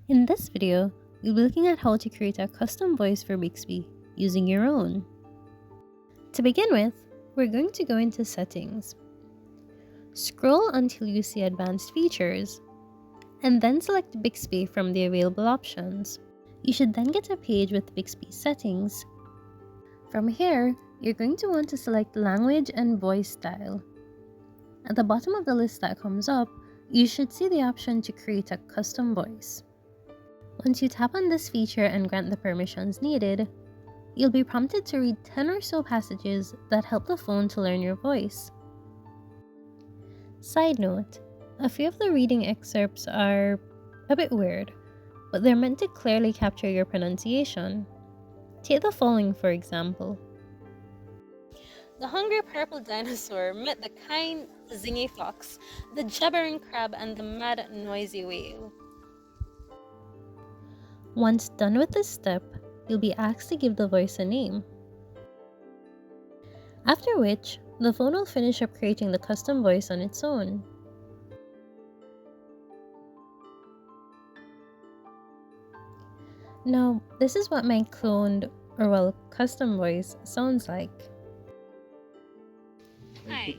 In this video, we'll be looking at how to create a custom voice for Bixby using your own. To begin with, we're going to go into Settings. Scroll until you see Advanced Features, and then select Bixby from the available options. You should then get a page with Bixby settings. From here, you're going to want to select Language and Voice Style. At the bottom of the list that comes up, you should see the option to create a custom voice. Once you tap on this feature and grant the permissions needed, you'll be prompted to read 10 or so passages that help the phone to learn your voice. Side note, a few of the reading excerpts are a bit weird, but they're meant to clearly capture your pronunciation. Take the following for example. The hungry purple dinosaur met the kind zingy fox, the jabbering crab, and the mad noisy whale. Once done with this step, you'll be asked to give the voice a name. After which, the phone will finish up creating the custom voice on its own. Now, this is what my cloned, custom voice sounds like. Hi,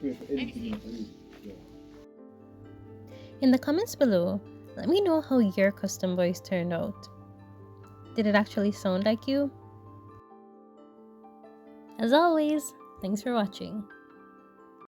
In the comments below, let me know how your custom voice turned out. Did it actually sound like you? As always, thanks for watching.